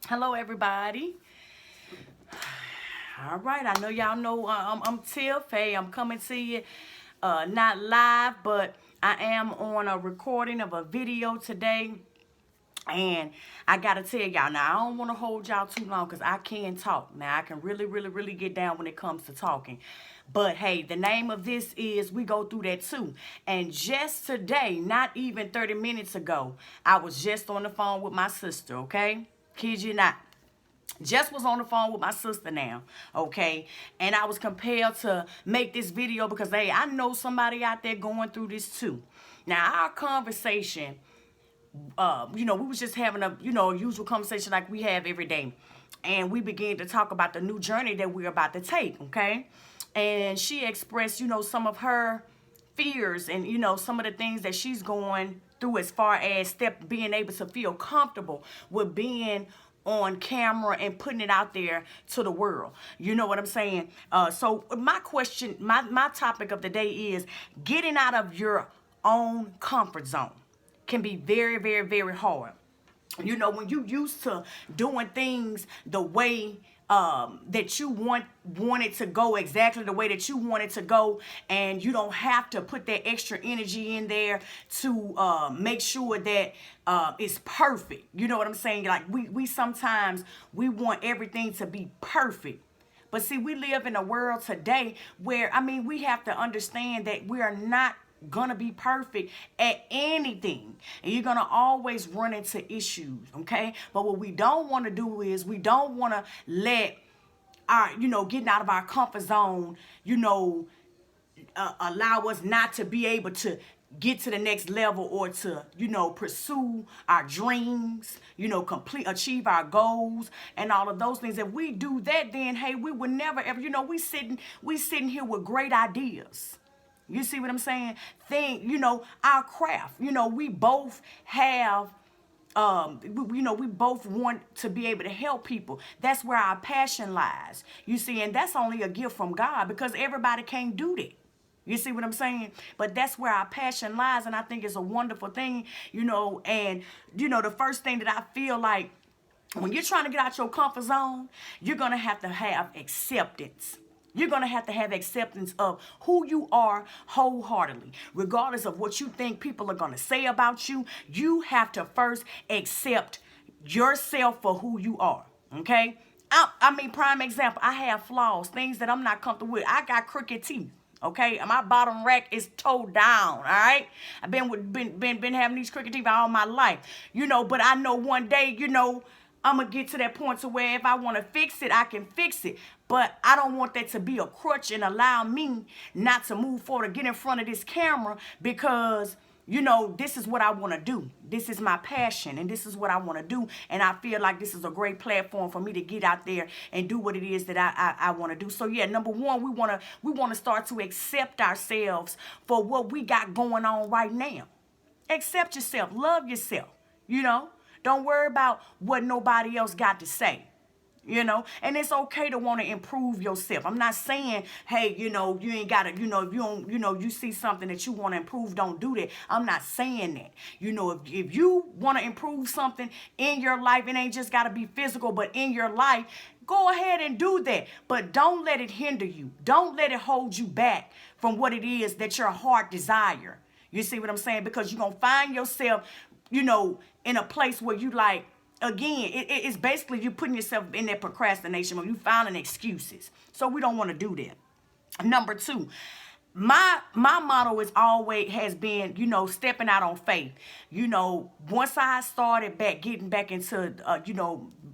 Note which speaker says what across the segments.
Speaker 1: Hello, everybody. All right, I know y'all know I'm Tiff. Hey, I'm coming to you, not live, but I am on a recording of a video today. And I gotta tell y'all now, I don't want to hold y'all too long because I can talk. Now I can really get down when it comes to talking. But hey, the name of this is We Go Through That Too. And just today, not even 30 minutes ago, I was just on the phone with my sister, okay? Kid you not. Just was on the phone with my sister now, okay? And I was compelled to make this video because, hey, I know somebody out there going through this too. Now, our conversation, we was just having a, usual conversation like we have every day. And we began to talk about the new journey that we're about to take, okay? And she expressed, some of her fears and, some of the things that she's going through as far as being able to feel comfortable with being on camera and putting it out there to the world. You know what I'm saying? So my question, my topic of the day is getting out of your own comfort zone can be very hard. When you used to doing things the way that you want it to go exactly the way that you want it to go, and you don't have to put that extra energy in there to make sure that it's perfect. You know what I'm saying? Like we sometimes we want everything to be perfect. But see, we live in a world today where, we have to understand that we are not gonna be perfect at anything, and you're gonna always run into issues, okay? But what we don't want to do is we don't want to let our, getting out of our comfort zone, allow us not to be able to get to the next level or to, pursue our dreams, achieve our goals and all of those things. If we do that, then hey, we would never ever, we sitting here with great ideas. You see what I'm saying? Our craft, we both have we both want to be able to help people. That's where our passion lies. You see, and that's only a gift from God because everybody can't do that. You see what I'm saying? But that's where our passion lies, and I think it's a wonderful thing, and the first thing that I feel like when you're trying to get out your comfort zone, you're going to have acceptance. You're going to have acceptance of who you are wholeheartedly. Regardless of what you think people are going to say about you, you have to first accept yourself for who you are. Okay? Prime example, I have flaws, things that I'm not comfortable with. I got crooked teeth. Okay, my bottom rack is toe down. All right, I've been having these crooked teeth all my life. But I know one day, I'm gonna get to that point to where if I want to fix it, I can fix it. But I don't want that to be a crutch and allow me not to move forward or get in front of this camera because this is what I want to do. This is my passion and this is what I want to do. And I feel like this is a great platform for me to get out there and do what it is that I want to do. So yeah, number one, we want to start to accept ourselves for what we got going on right now. Accept yourself, love yourself, Don't worry about what nobody else got to say. And it's okay to want to improve yourself. I'm not saying, hey, you ain't got to, if you don't, you see something that you want to improve, don't do that. I'm not saying that. If you want to improve something in your life, it ain't just got to be physical, but in your life, go ahead and do that. But don't let it hinder you. Don't let it hold you back from what it is that your heart desire. You see what I'm saying? Because you're going to find yourself, in a place where you like, again, it's basically you putting yourself in that procrastination where you finding excuses. So we don't want to do that. Number two, my motto is always has been, stepping out on faith. Once I started getting back into,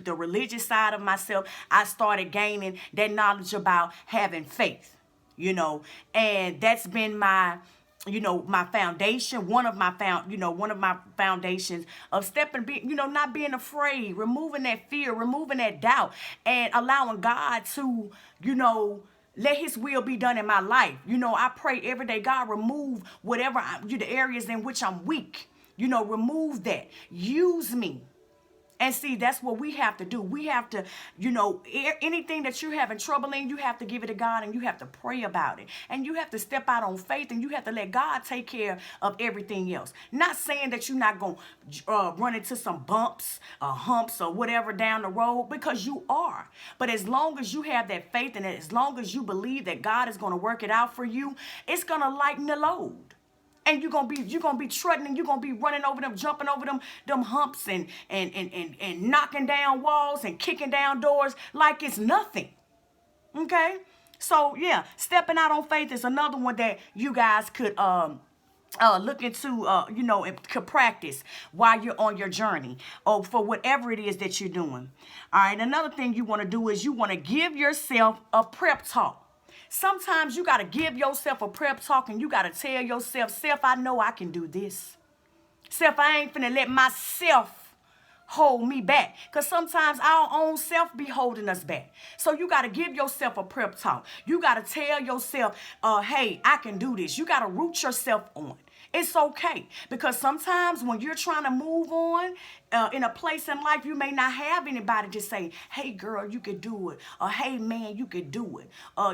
Speaker 1: the religious side of myself, I started gaining that knowledge about having faith, and that's been my foundation, one of my foundations of not being afraid, removing that fear, removing that doubt, and allowing God to, let his will be done in my life. I pray every day, God, remove the areas in which I'm weak. Remove that. Use me And see, that's what we have to do. We have to, anything that you're having trouble in, you have to give it to God and you have to pray about it. And you have to step out on faith and you have to let God take care of everything else. Not saying that you're not going to run into some bumps or humps or whatever down the road, because you are. But as long as you have that faith and as long as you believe that God is going to work it out for you, it's going to lighten the load. And you're gonna be trudging and you're gonna be running over them, jumping over them humps and knocking down walls and kicking down doors like it's nothing. Okay? So yeah, stepping out on faith is another one that you guys could look into, and could practice while you're on your journey or for whatever it is that you're doing. All right, another thing you want to do is you want to give yourself a prep talk. Sometimes you got to give yourself a prep talk and you got to tell yourself, self, I know I can do this. Self, I ain't finna let myself hold me back. Because sometimes our own self be holding us back. So you got to give yourself a prep talk. You got to tell yourself, hey, I can do this. You got to root yourself on. It's okay, because sometimes when you're trying to move on in a place in life, you may not have anybody to say, hey, girl, you could do it. Or, hey, man, you could do it.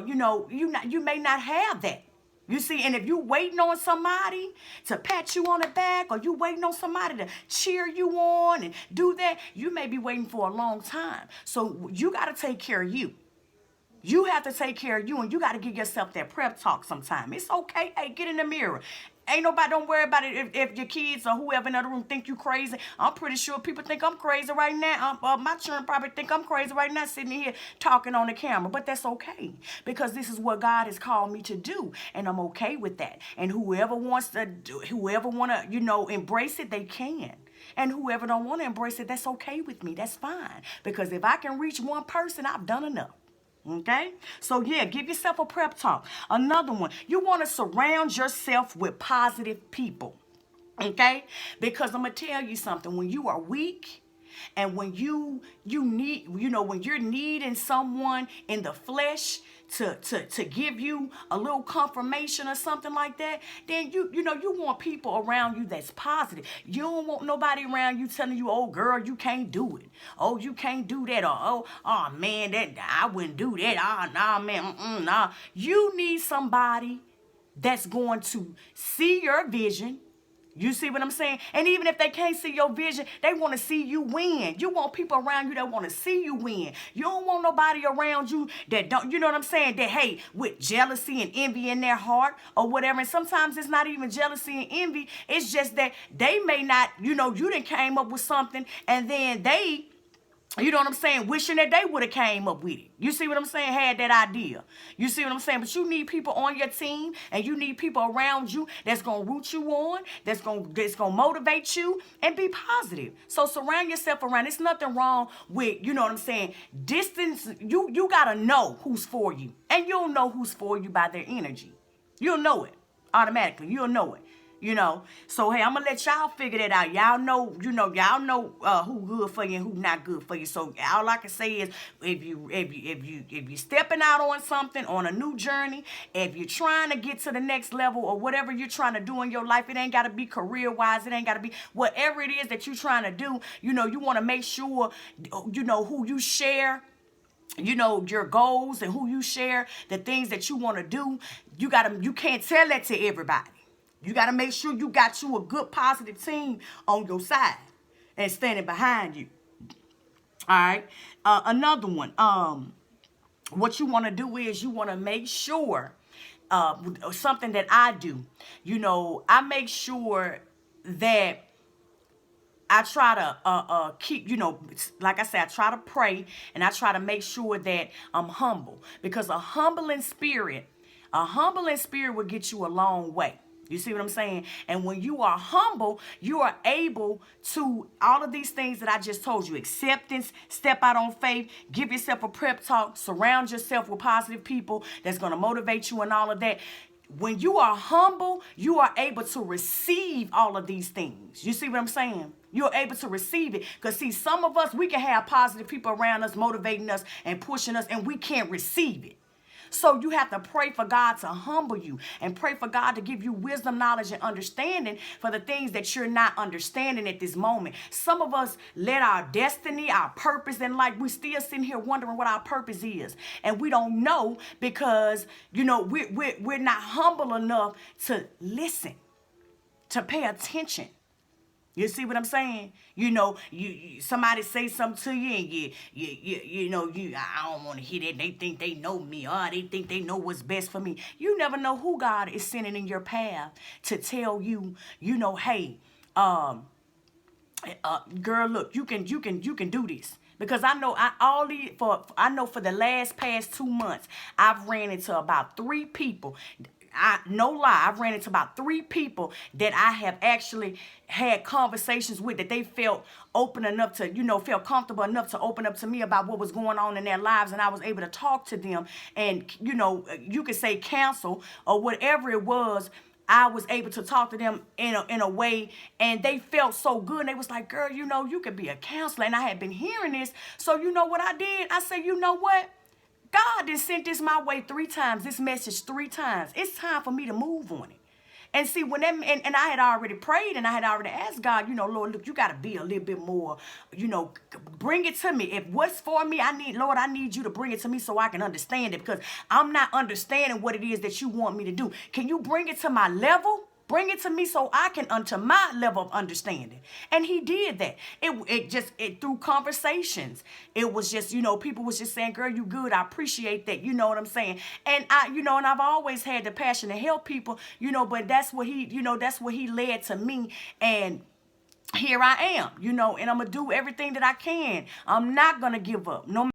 Speaker 1: You may not have that. You see, and if you're waiting on somebody to pat you on the back or you waiting on somebody to cheer you on and do that, you may be waiting for a long time. So you got to take care of you. You have to take care of you, and you got to give yourself that prep talk sometime. It's okay. Hey, get in the mirror. Ain't nobody, don't worry about it if your kids or whoever in the other room think you crazy. I'm pretty sure people think I'm crazy right now. My children probably think I'm crazy right now sitting here talking on the camera. But that's okay, because this is what God has called me to do, and I'm okay with that. And whoever wants to embrace it, they can. And whoever don't want to embrace it, that's okay with me. That's fine. Because if I can reach one person, I've done enough. Okay? So yeah, give yourself a prep talk. Another one, you want to surround yourself with positive people. Okay? Because I'm going to tell you something. When you are weak and when you need, when you're needing someone in the flesh to give you a little confirmation or something like that, then you want people around you that's positive. You don't want nobody around you telling you, oh girl, you can't do it. Oh, you can't do that. Or oh man, that I wouldn't do that. Ah, nah, man, nah. You need somebody that's going to see your vision. You see what I'm saying? And even if they can't see your vision, they want to see you win. You want people around you that want to see you win. You don't want nobody around you that don't, you know what I'm saying, that, hey, with jealousy and envy in their heart or whatever. And sometimes it's not even jealousy and envy. It's just that they may not, you done came up with something and then they, you know what I'm saying, wishing that they would have came up with it. You see what I'm saying? Had that idea. You see what I'm saying? But you need people on your team and you need people around you that's going to root you on, that's going to motivate you and be positive. So surround yourself around. There's nothing wrong with, you know what I'm saying, distance. You got to know who's for you. And you'll know who's for you by their energy. You'll know it automatically. You'll know it. So hey, I'm gonna let y'all figure that out. Y'all know who good for you and who not good for you. So all I can say is, if you stepping out on something, on a new journey, if you're trying to get to the next level or whatever you're trying to do in your life, it ain't gotta be career wise. It ain't gotta be whatever it is that you're trying to do. You want to make sure who you share. Your goals and who you share, the things that you want to do. You can't tell that to everybody. You got to make sure you got you a good positive team on your side and standing behind you. All right. Another one. What you want to do is you want to make sure something that I do. I make sure that I try to keep, like I said, I try to pray and I try to make sure that I'm humble, because a humbling spirit will get you a long way. You see what I'm saying? And when you are humble, you are able to, all of these things that I just told you, acceptance, step out on faith, give yourself a prep talk, surround yourself with positive people that's going to motivate you and all of that. When you are humble, you are able to receive all of these things. You see what I'm saying? You're able to receive it. Because see, some of us, we can have positive people around us, motivating us and pushing us, and we can't receive it. So you have to pray for God to humble you and pray for God to give you wisdom, knowledge, and understanding for the things that you're not understanding at this moment. Some of us let our destiny, our purpose in life, we still sitting here wondering what our purpose is. And we don't know because, we're not humble enough to listen, to pay attention. You see what I'm saying? You somebody say something to you, and I don't want to hear that. They think they know me, or they think they know what's best for me. You never know who God is sending in your path to tell you, hey, girl, look, you can do this. Because I know for the past 2 months, I've ran into about 3 people. No lie, I've ran into about 3 people that I have actually had conversations with, that they felt open enough to, felt comfortable enough to open up to me about what was going on in their lives, and I was able to talk to them and, you could say counsel or whatever it was. I was able to talk to them in a way, and they felt so good. And they was like, girl, you could be a counselor. And I had been hearing this. So you know what I did? I said, you know what? God done sent this my way 3 times, this message 3 times. It's time for me to move on it. And see, when and I had already prayed, and I had already asked God, Lord, look, you got to be a little bit more, bring it to me. If what's for me, Lord, I need you to bring it to me so I can understand it, because I'm not understanding what it is that you want me to do. Can you bring it to my level? Bring it to me so I can unto my level of understanding. And he did that. It through conversations. It was just, people was just saying, girl, you good. I appreciate that. You know what I'm saying? And and I've always had the passion to help people, but that's what he led to me. And here I am, and I'm going to do everything that I can. I'm not going to give up. No